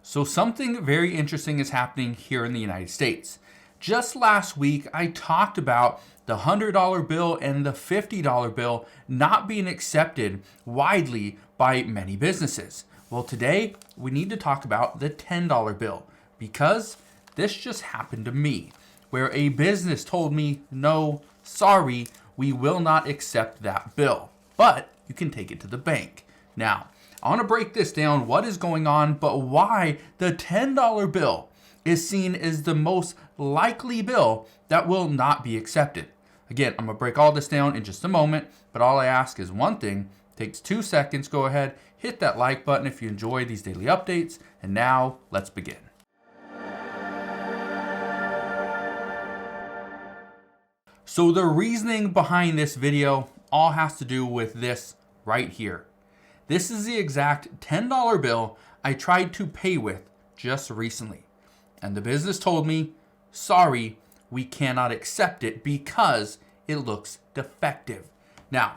So something very interesting is happening here in the United States. Just last week, I talked about the $100 bill and the $50 bill not being accepted widely by many businesses. Well, today we need to talk about the $10 bill because this just happened to me, where a business told me, no, sorry, we will not accept that bill, but you can take it to the bank. Now, I want to break this down, what is going on, but why the $10 bill is seen as the most likely bill that will not be accepted. Again, I'm going to break all this down in just a moment, but all I ask is one thing. It takes 2 seconds. Go ahead, hit that like button if you enjoy these daily updates. And now, let's begin. So the reasoning behind this video all has to do with this right here. This is the exact $10 bill I tried to pay with just recently. And the business told me, sorry, we cannot accept it because it looks defective. Now,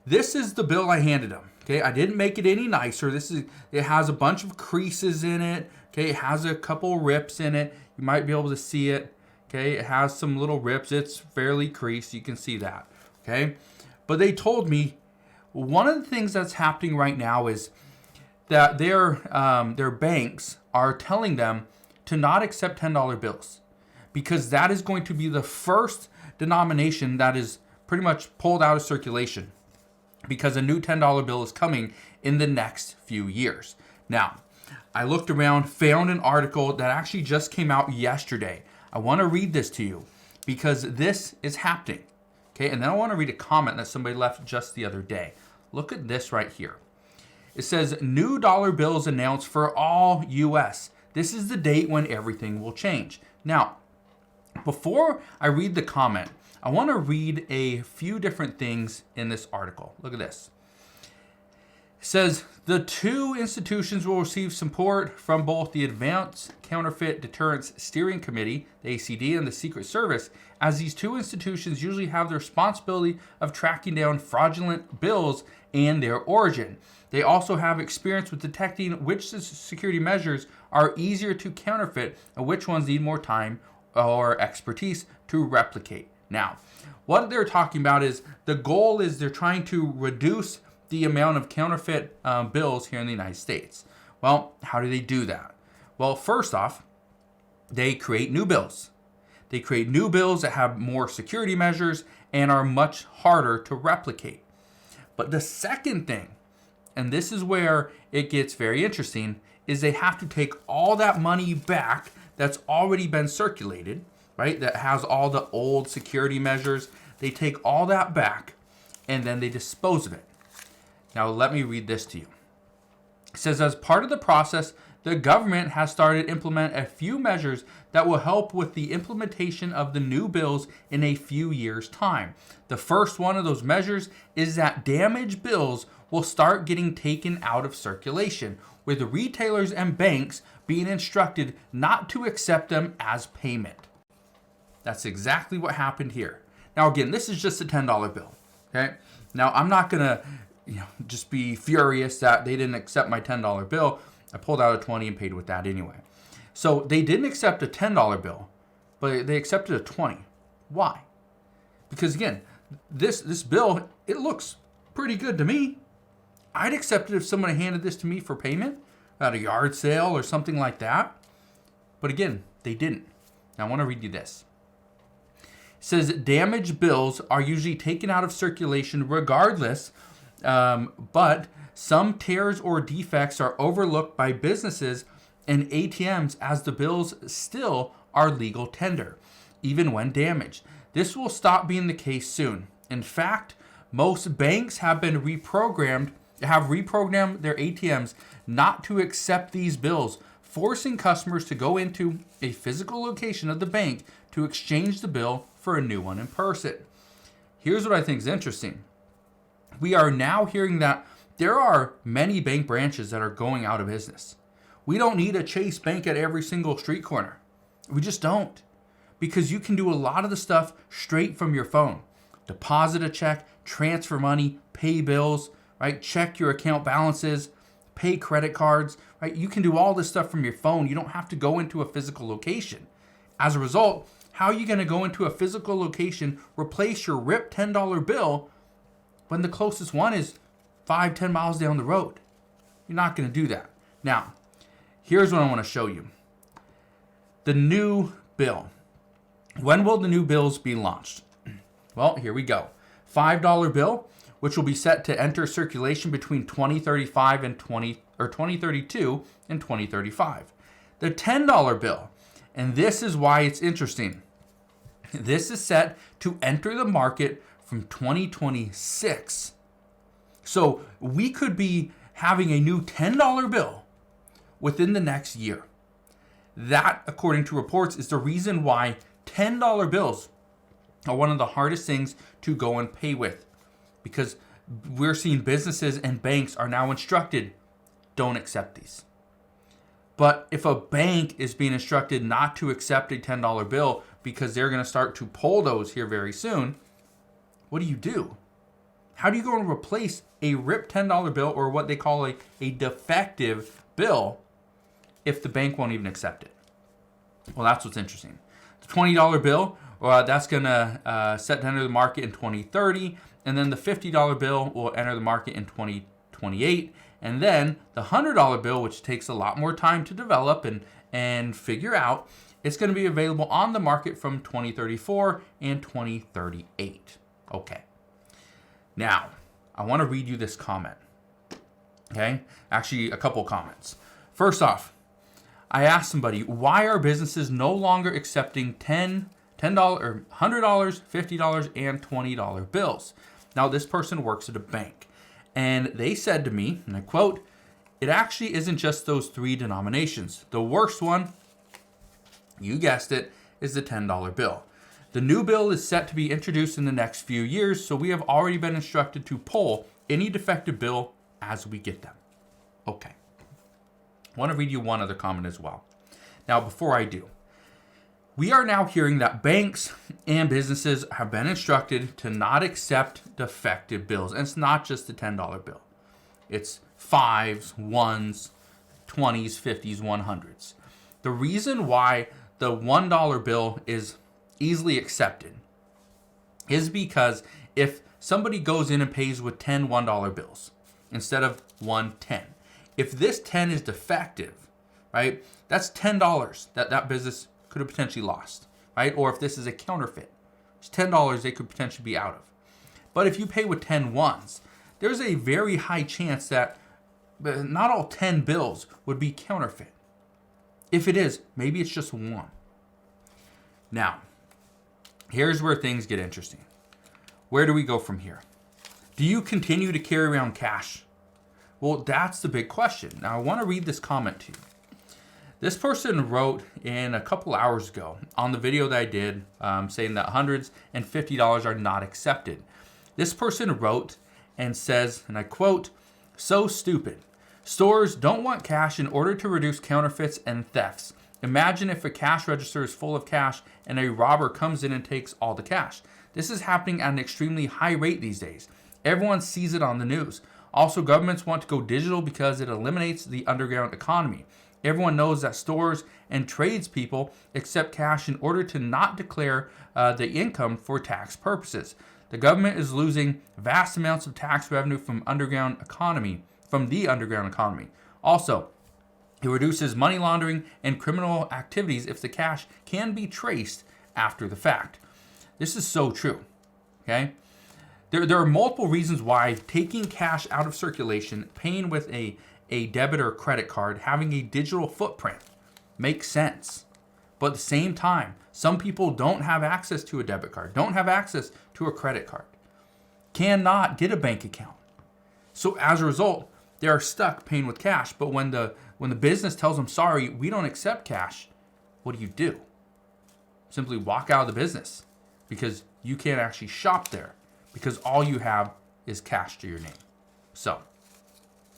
this is the bill I handed them. Okay, I didn't make it any nicer. It has a bunch of creases in it. Okay, it has a couple rips in it. You might be able to see it. Okay, it has some little rips. It's fairly creased. You can see that. Okay, but they told me one of the things that's happening right now is that their banks are telling them to not accept $10 bills because that is going to be the first denomination that is pretty much pulled out of circulation because a new $10 bill is coming in the next few years. Now, I looked around, found an article that actually just came out yesterday. I want to read this to you because this is happening. Okay, and then I want to read a comment that somebody left just the other day. Look at this right here. It says, new dollar bills announced for all U.S. This is the date when everything will change. Now, before I read the comment, I want to read a few different things in this article. Look at this. It says, the two institutions will receive support from both the Advanced Counterfeit Deterrence Steering Committee, the ACD, and the Secret Service, as these two institutions usually have the responsibility of tracking down fraudulent bills and their origin. They also have experience with detecting which security measures are easier to counterfeit and which ones need more time or expertise to replicate. Now, what they're talking about is the goal is they're trying to reduce the amount of counterfeit bills here in the United States. Well, how do they do that? Well, first off, they create new bills. They create new bills that have more security measures and are much harder to replicate. But the second thing, and this is where it gets very interesting, is they have to take all that money back that's already been circulated, right? That has all the old security measures. They take all that back and then they dispose of it. Now, let me read this to you. It says, as part of the process, the government has started to implement a few measures that will help with the implementation of the new bills in a few years' time. The first one of those measures is that damaged bills will start getting taken out of circulation, with retailers and banks being instructed not to accept them as payment. That's exactly what happened here. Now, again, this is just a $10 bill. Okay. Now, I'm not going to just be furious that they didn't accept my $10 bill. I pulled out a 20 and paid with that anyway. So they didn't accept a $10 bill, but they accepted a 20. Why? Because again, this bill, it looks pretty good to me. I'd accept it if someone handed this to me for payment at a yard sale or something like that. But again, they didn't. Now I want to read you this. It says damaged bills are usually taken out of circulation regardless, but some tears or defects are overlooked by businesses and ATMs as the bills still are legal tender, even when damaged. This will stop being the case soon. In fact, most banks have reprogrammed their ATMs not to accept these bills, forcing customers to go into a physical location of the bank to exchange the bill for a new one in person. Here's what I think is interesting. We are now hearing that there are many bank branches that are going out of business. We don't need a Chase Bank at every single street corner. We just don't. Because you can do a lot of the stuff straight from your phone. Deposit a check, transfer money, pay bills, right? Check your account balances, pay credit cards, right? You can do all this stuff from your phone. You don't have to go into a physical location. As a result, how are you going to go into a physical location, replace your ripped $10 bill when the closest one is 5-10 miles down the road? You're not going to do that. Now, here's what I want to show you. The new bill. When will the new bills be launched? Well, here we go. $5 bill, which will be set to enter circulation between 2035 and 2032 and 2035. The $10 bill, and this is why it's interesting. This is set to enter the market from 2026. So we could be having a new $10 bill within the next year. That, according to reports, is the reason why $10 bills are one of the hardest things to go and pay with, because we're seeing businesses and banks are now instructed, don't accept these. But if a bank is being instructed not to accept a $10 bill because they're going to start to pull those here very soon, what do? How do you go and replace a ripped $10 bill, or what they call a defective bill, if the bank won't even accept it? Well, that's what's interesting. The $20 bill, that's going to set to enter the market in 2030. And then the $50 bill will enter the market in 2028. And then the $100 bill, which takes a lot more time to develop and figure out, it's going to be available on the market from 2034 and 2038. Okay. Now, I want to read you this comment. Okay? Actually, a couple comments. First off, I asked somebody, why are businesses no longer accepting $10 or $100, $50, and $20 bills? Now, this person works at a bank, and they said to me, and I quote, "It actually isn't just those three denominations. The worst one, you guessed it, is the $10 bill. The new bill is set to be introduced in the next few years, so we have already been instructed to pull any defective bill as we get them." Okay. I want to read you one other comment as well. Now, before I do, we are now hearing that banks and businesses have been instructed to not accept defective bills. And it's not just the $10 bill. It's 5s, 1s, 20s, 50s, 100s. The reason why the $1 bill is easily accepted is because if somebody goes in and pays with 10 $1 bills instead of 1 $10, if this 10 is defective, right, that's $10 that business could have potentially lost, right? Or if this is a counterfeit, it's $10 they could potentially be out of. But if you pay with 10 ones, there's a very high chance that not all 10 bills would be counterfeit. If it is, maybe it's just one. Now, here's where things get interesting. Where do we go from here? Do you continue to carry around cash? Well, that's the big question. Now, I want to read this comment to you. This person wrote in a couple hours ago on the video that I did saying that $100s and $50 are not accepted. This person wrote and says, and I quote, "So stupid. Stores don't want cash in order to reduce counterfeits and thefts. Imagine if a cash register is full of cash and a robber comes in and takes all the cash. This is happening at an extremely high rate these days. Everyone sees it on the news. Also, governments want to go digital because it eliminates the underground economy. Everyone knows that stores and tradespeople accept cash in order to not declare the income for tax purposes. The government is losing vast amounts of tax revenue from the underground economy. Also, it reduces money laundering and criminal activities if the cash can be traced after the fact." This is so true. Okay? There are multiple reasons why taking cash out of circulation, paying with a debit or credit card, having a digital footprint makes sense. But at the same time, some people don't have access to a debit card, don't have access to a credit card, cannot get a bank account. So as a result, they are stuck paying with cash. But when the business tells them, "Sorry, we don't accept cash," what do? Simply walk out of the business because you can't actually shop there, because all you have is cash to your name. So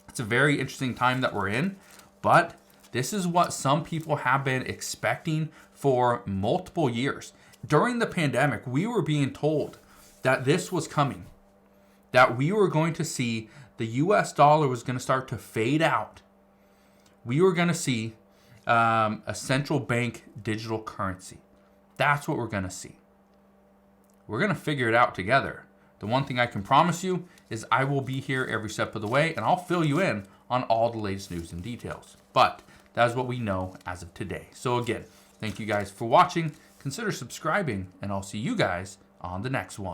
it's a very interesting time that we're in, but this is what some people have been expecting for multiple years. During the pandemic, we were being told that this was coming, that we were going to see the US dollar was going to start to fade out, we were going to see a central bank digital currency. That's what we're going to see. We're going to figure it out together. The one thing I can promise you is I will be here every step of the way, and I'll fill you in on all the latest news and details. But that is what we know as of today. So again, thank you guys for watching. Consider subscribing, and I'll see you guys on the next one.